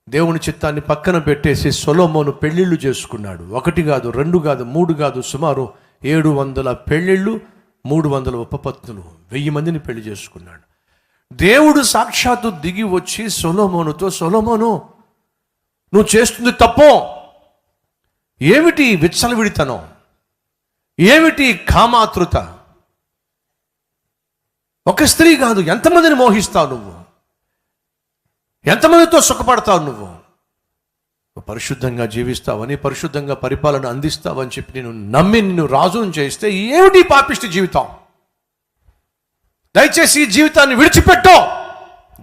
దేవుని చిత్తాన్ని పక్కన పెట్టేసి సొలొమోను పెళ్ళిళ్ళు చేసుకున్నాడు. 1 కాదు, 2 కాదు, 3 కాదు, సుమారు 700 పెళ్ళిళ్ళు, 300 ఉపపత్నులు, 1000 మందిని పెళ్లి చేసుకున్నాడు. దేవుడు సాక్షాత్తు దిగి వచ్చి సొలొమోనుతో, సొలొమోను నువ్వు చేస్తుంది తప్పో, ఏమిటి విచ్చలవిడితనం, ఏమిటి కామాతృత, ఒక స్త్రీ కాదు ఎంతమందిని మోహిస్తావు నువ్వు, ఎంతమందితో సుఖపడతావు నువ్వు పరిశుద్ధంగా జీవిస్తావని, పరిశుద్ధంగా పరిపాలన అందిస్తావని చెప్పి నేను నమ్మి నిన్ను రాజును చేస్తే ఏమిటి పాపిష్టి జీవితం, దయచేసి ఈ జీవితాన్ని విడిచిపెట్టో.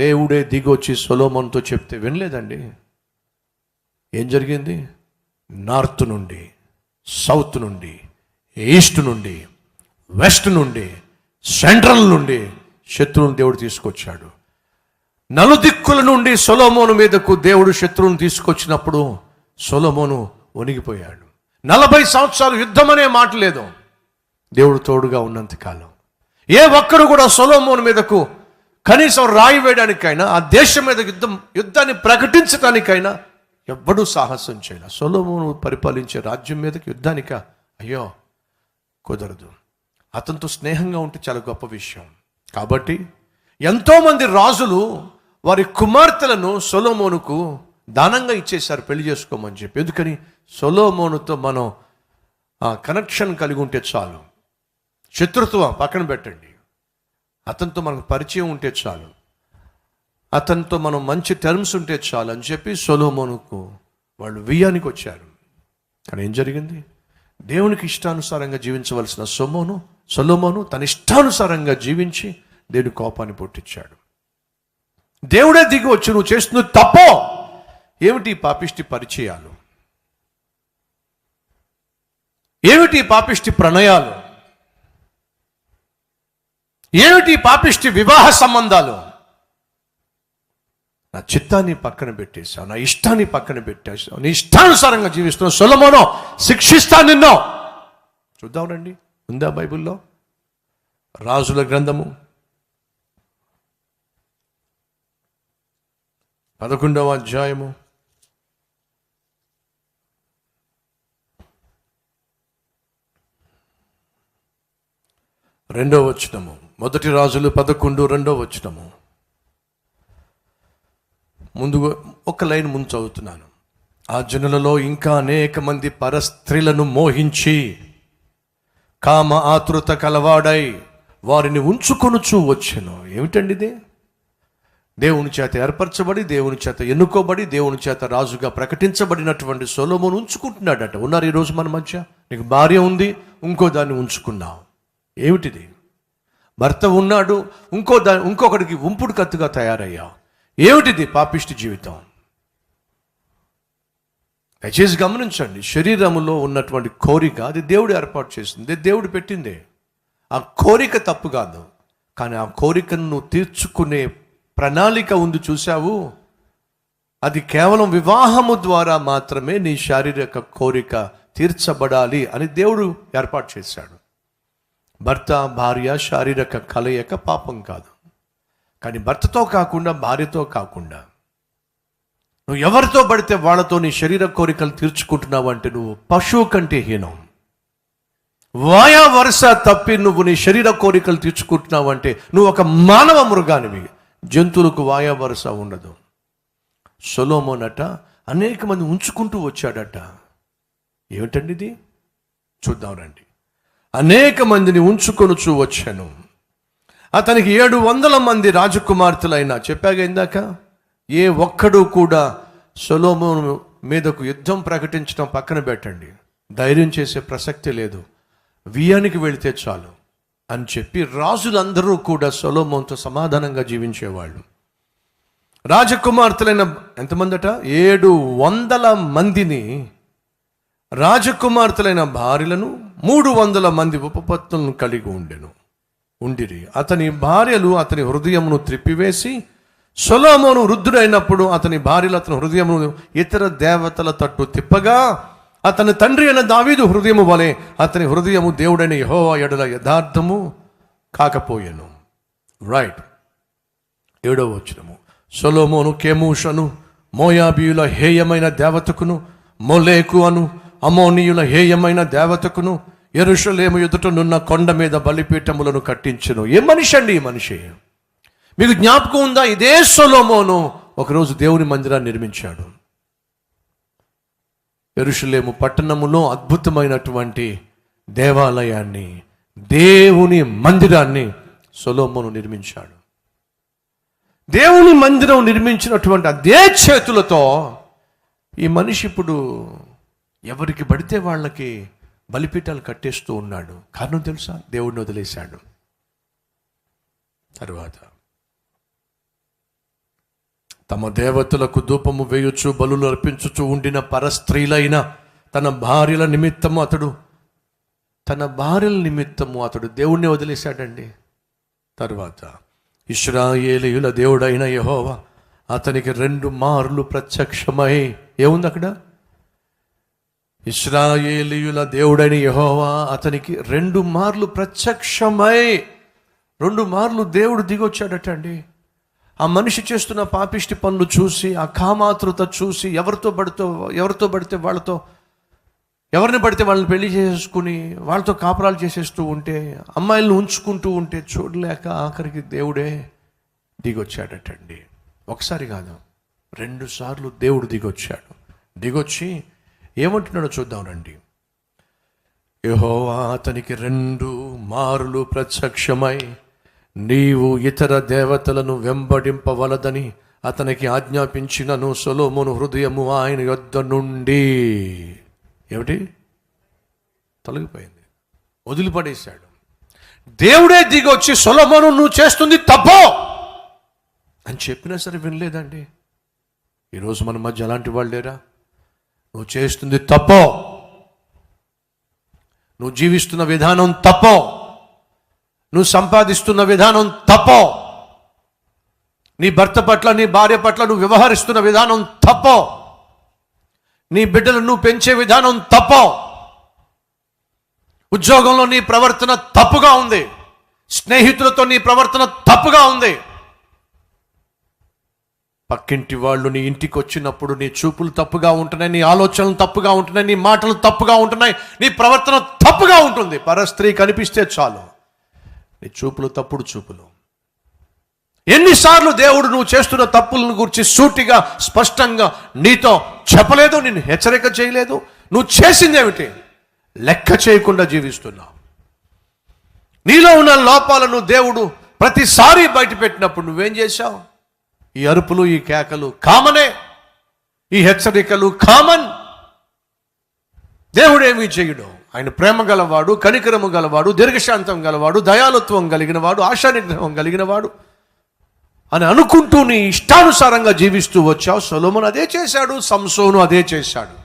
దేవుడే దిగొచ్చి సొలొమోనుతో చెప్తే వినలేదండి. ఏం జరిగింది? నార్త్ నుండి, సౌత్ నుండి, ఈస్ట్ నుండి, వెస్ట్ నుండి, సెంట్రల్ నుండి శత్రువుని దేవుడు తీసుకొచ్చాడు. నలుదిక్కుల నుండి సొలొమోను మీదకు దేవుడు శత్రువును తీసుకొచ్చినప్పుడు సొలొమోను వణిగిపోయాడు. 40 సంవత్సరాలు యుద్ధం అనే మాట లేదు దేవుడు తోడుగా ఉన్నంతకాలం. ఏ ఒక్కరు కూడా సొలొమోను మీదకు కనీసం రాయి వేయడానికైనా, ఆ దేశం మీద యుద్ధాన్ని ప్రకటించడానికైనా ఎవ్వడూ సాహసం చేయాలి. సొలొమోను పరిపాలించే రాజ్యం మీదకి యుద్ధానిక అయ్యో కుదరదు. అతనితో స్నేహంగా ఉంటే చాలా గొప్ప విషయం. కాబట్టి ఎంతోమంది రాజులు వారి కుమార్తెలను సొలొమోనుకు దానంగా ఇచ్చేశారు పెళ్లి చేసుకోమని చెప్పి. ఎందుకని? సొలొమోనుతో మనం కనెక్షన్ కలిగి ఉంటే చాలు, శత్రుత్వం పక్కన పెట్టండి, అతనితో మనకు పరిచయం ఉంటే చాలు, అతనితో మనం మంచి టర్మ్స్ ఉంటే చాలు అని చెప్పి సొలొమోనుకు వాళ్ళు వియ్యానికి వచ్చారు. కానీ ఏం జరిగింది? దేవునికి ఇష్టానుసారంగా జీవించవలసిన సొలొమోను తన ఇష్టానుసారంగా జీవించి దేవుని కోపాన్ని పుట్టించాడు. దేవుడే దిగి వచ్చి నువ్వు చేస్తుంది తప్పో, ఏమిటి పాపిష్టి పరిచయాలు, ఏమిటి పాపిష్టి ప్రణయాలు, ఏమిటి పాపిష్టి వివాహ సంబంధాలు, నా చిత్తాన్ని పక్కన పెట్టేశావు, నా ఇష్టాన్ని పక్కన పెట్టేశావు, నీ ఇష్టానుసారంగా జీవిస్తున్నావు, సొలొమోను శిక్షిస్తా నిన్ను. చూద్దామండి, ఉందా బైబిల్లో? రాజుల గ్రంథము 11వ అధ్యాయము 2వ వచనము. 1 రాజులు 11, 2వ వచనము. ముందుగా ఒక లైన్ ముందు చదువుతున్నాను. ఆ జనులలో ఇంకా అనేక మంది పరస్త్రీలను మోహించి కామ ఆతృత కలవాడై వారిని ఉంచుకొనుచూ వచ్చెను. ఏమిటండి ఇది? దేవుని చేత ఏర్పరచబడి, దేవుని చేత ఎన్నుకోబడి, దేవుని చేత రాజుగా ప్రకటించబడినటువంటి సొలొమోను ఉంచుకుంటున్నాడట. ఉన్నారు ఈరోజు మన మధ్య. నీకు భార్య ఉంది, ఇంకో దాన్ని ఉంచుకున్నావు. ఏమిటిది? భర్త ఉన్నాడు, ఇంకొకడికి ఉంపుడు కత్తుగా తయారయ్యావు. ఏమిటిది? పాపిష్టి జీవితం. దయచేసి గమనించండి, శరీరంలో ఉన్నటువంటి కోరిక అది దేవుడు ఏర్పాటు చేసింది, దేవుడు పెట్టిందే. ఆ కోరిక తప్పు కాదు, కానీ ఆ కోరికను నువ్వు తీర్చుకునే ప్రణాళిక ఉంది చూసావు, అది కేవలం వివాహము ద్వారా మాత్రమే నీ శారీరక కోరిక తీర్చబడాలి అని దేవుడు ఏర్పాటు చేశాడు. భర్త భార్య శారీరక కలయిక పాపం కాదు, కానీ భర్తతో కాకుండా, భార్యతో కాకుండా, నువ్వు ఎవరితో పడితే వాళ్ళతో నీ శరీర కోరికలు తీర్చుకుంటున్నావు అంటే నువ్వు పశువు కంటే హీనం. వాయా వరుస తప్పి నువ్వు నీ శరీర కోరికలు తీర్చుకుంటున్నావు అంటే నువ్వు ఒక మానవ మృగానివి. జంతువులకు వాయా వరుస ఉండదు. సొలొమోనట అనేక మంది ఉంచుకుంటూ వచ్చాడట. ఏమిటండి ఇది? చూద్దాం రండి. అనేక మందిని ఉంచుకొనుచూ వచ్చాను. అతనికి 700 మంది రాజకుమార్తెలైనా, చెప్పాగా ఇందాక, ఏ ఒక్కడు కూడా సొలొమోను మీదకు యుద్ధం ప్రకటించడం పక్కన పెట్టండి, ధైర్యం చేసే ప్రసక్తి లేదు, వియానికి వెళితే చాలు అని చెప్పి రాజులందరూ కూడా సొలొమోనుతో సమాధానంగా జీవించేవాళ్ళు. రాజకుమార్తెలైన ఎంతమందట? 700 మందిని, రాజకుమార్తెలైన భార్యలను 300 మంది ఉపపత్తులను కలిగి ఉండిరి. అతని భార్యలు అతని హృదయమును త్రిప్పివేసి, సొలొమోను వృద్ధుడైనప్పుడు అతని భార్యలు అతని హృదయమును ఇతర దేవతల తట్టు తిప్పగా, అతని తండ్రి అయిన దావీదు హృదయము వలె అతని హృదయము దేవుడైన యెహోవా ఎడల యథార్థము కాకపోయెను. రైట్. 7వ వచనము. సొలొమోను కెమూషను, మోయాబీయుల హేయమైన దేవతకును, మొలేకు అను అమోనీయుల హేయమైన దేవతకును యెరూషలేము ఎదుటనున్న కొండ మీద బలిపీఠములను కట్టించెను. ఏ మనిషి అండి ఈ మనిషి? మీకు జ్ఞాపకం ఉందా? ఇదే సొలొమోను ఒకరోజు దేవుని మందిరాన్ని నిర్మించాడు. యెరూషలేము పట్టణములో అద్భుతమైనటువంటి దేవాలయాన్ని, దేవుని మందిరాన్ని సొలొమోను నిర్మించాడు. దేవుని మందిరం నిర్మించినటువంటి అదే చేతులతో ఈ మనిషి ఇప్పుడు ఎవరికి పడితే వాళ్ళకి బలిపీఠాలు కట్టేస్తూ ఉన్నాడు. కారణం తెలుసా? దేవుడిని వదిలేశాడు. తరువాత తమ దేవతలకు ధూపము వేయుచు బలులు అర్పించుచు ఉండిన పరస్త్రీలైన తన భార్యల నిమిత్తము అతడు దేవుణ్ణి వదిలేశాడండి. తరువాత ఇశ్రాయేలీయుల దేవుడైన యెహోవా అతనికి 2 మార్లు ప్రత్యక్షమై, ఏముంది అక్కడ? ఇశ్రాయేలీయుల దేవుడైన యెహోవా అతనికి 2 మార్లు ప్రత్యక్షమై, 2 మార్లు దేవుడు దిగొచ్చాడట అండి. ఆ మనిషి చేస్తున్న పాపిష్టి పనులు చూసి, ఆ కామాతృత చూసి, ఎవరిని పడితే వాళ్ళని పెళ్లి చేసుకుని వాళ్ళతో కాపురాలు చేసేస్తూ ఉంటే, అమ్మాయిలను ఉంచుకుంటూ ఉంటే చూడలేక ఆఖరికి దేవుడే దిగొచ్చాడటండి. ఒకసారి కాదు, 2 సార్లు దేవుడు దిగొచ్చి ఏమంటున్నాడో చూద్దాం రండి. యెహోవా అతనికి 2 మార్లు ప్రత్యక్షమై, నీవు ఇతర దేవతలను వెంబడింపవలదని అతనికి ఆజ్ఞాపించినను సొలొమోను హృదయము ఆయన యొద్ద నుండి ఏమిటి తొలగిపోయింది, వదిలిపడేశాడు. దేవుడే దిగొచ్చి సొలొమోను నువ్వు చేస్తుంది తప్పు అని చెప్పినా సరే వినలేదండి. ఈరోజు మన మధ్య అలాంటి వాళ్ళు లేరా? నువ్వు చేస్తుంది తప్పు, నువ్వు జీవిస్తున్న విధానం తప్పు, నువ్వు సంపాదిస్తున్న విధానం తప్పు, నీ భర్త పట్ల నీ భార్య పట్ల నువ్వు వ్యవహరిస్తున్న విధానం తప్పు, నీ బిడ్డలను నువ్వు పెంచే విధానం తప్పు, ఉద్యోగంలో నీ ప్రవర్తన తప్పుగా ఉంది, స్నేహితులతో నీ ప్రవర్తన తప్పుగా ఉంది, పక్కింటి వాళ్ళు నీ ఇంటికి వచ్చినప్పుడు నీ చూపులు తప్పుగా ఉంటున్నాయి, నీ ఆలోచనలు తప్పుగా ఉంటున్నాయి, నీ మాటలు తప్పుగా ఉంటున్నాయి, నీ ప్రవర్తన తప్పుగా ఉంటుంది. పరస్త్రీ కనిపిస్తే చాలు నీ చూపులు తప్పుడు చూపులు. ఎన్నిసార్లు దేవుడు నువ్వు చేస్తున్న తప్పులను గురించి సూటిగా స్పష్టంగా నీతో చెప్పలేదు, నిన్ను హెచ్చరిక చేయలేదు? నువ్వు చేసిందేమిటి? లెక్క చేయకుండా జీవిస్తున్నావు. నీలో ఉన్న లోపాలను దేవుడు ప్రతిసారి బయట పెట్టినప్పుడు నువ్వేం చేశావు? ఈ అరుపులు, ఈ కేకలు కామనే, ఈ హెచ్చరికలు కామన్. దేవుడేమీ చేయడు. ఆయన ప్రేమ గలవాడు, కనికరము గలవాడు, దీర్ఘశాంతం గలవాడు, దయాలుత్వం కలిగినవాడు, ఆశానిగ్రహం కలిగినవాడు అని అనుకుంటూ నీ ఇష్టానుసారంగా జీవిస్తూ వచ్చావు. సొలొమోను అదే చేశాడు, సంసోను అదే చేశాడు.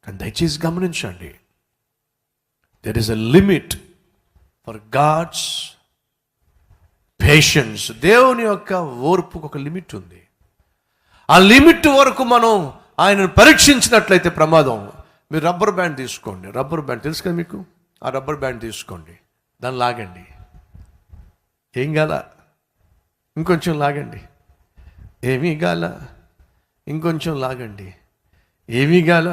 కానీ దయచేసి గమనించండి, there is a limit for God's patience. దేవుని యొక్క ఓర్పుకు ఒక లిమిట్ ఉంది. ఆ లిమిట్ వరకు మనం ఆయనను పరీక్షించినట్లయితే ప్రమాదం. మీరు రబ్బర్ బ్యాండ్ తీసుకోండి, రబ్బర్ బ్యాండ్ తెలుసు కదా మీకు, ఆ రబ్బర్ బ్యాండ్ తీసుకోండి, దాన్ని లాగండి, ఏం గాల, ఇంకొంచెం లాగండి, ఏమీ గాల, ఇంకొంచెం లాగండి, ఏమీ గాల,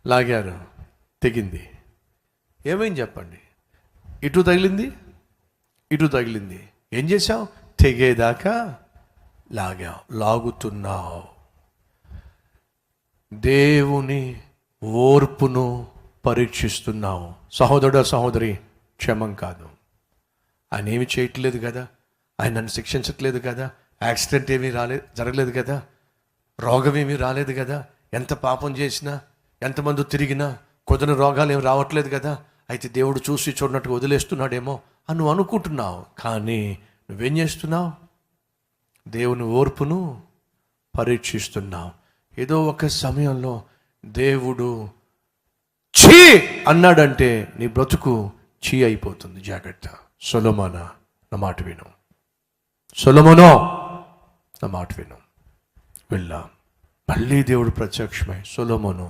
లాగారు, తెగింది. ఏమైంది చెప్పండి? ఇటు తగిలింది, ఇటు తగిలింది. ఏం చేసావు? తెగేదాకా లాగుతున్నావు. దేవుని ఓర్పును పరీక్షిస్తున్నావు. సహోదరుడు, సహోదరి, క్షమం కాదు, ఆయన ఏమి చేయట్లేదు కదా, ఆయన నన్ను శిక్షించట్లేదు కదా, యాక్సిడెంట్ ఏమీ జరగలేదు కదా, రోగం ఏమీ రాలేదు కదా, ఎంత పాపం చేసినా ఎంతమంది తిరిగినా కుదరని రోగాలు ఏమి రావట్లేదు కదా, అయితే దేవుడు చూసి చూడనట్టుగా వదిలేస్తున్నాడేమో అని నువ్వు అనుకుంటున్నావు. కానీ నువ్వేం చేస్తున్నావు? దేవుని ఓర్పును పరీక్షిస్తున్నావు. ఏదో ఒక సమయంలో దేవుడు ఛీ అన్నాడంటే నీ బ్రతుకు ఛీ అయిపోతుంది. జాగ్రత్త. సొలొమోనా నా మాట విను, సొలొమోనో నా మాట విను. వెళ్ళా మళ్ళీ దేవుడు ప్రత్యక్షమై సొలొమోన్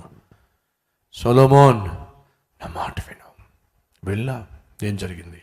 నా మాట విను. వెళ్ళా. ఏం జరిగింది?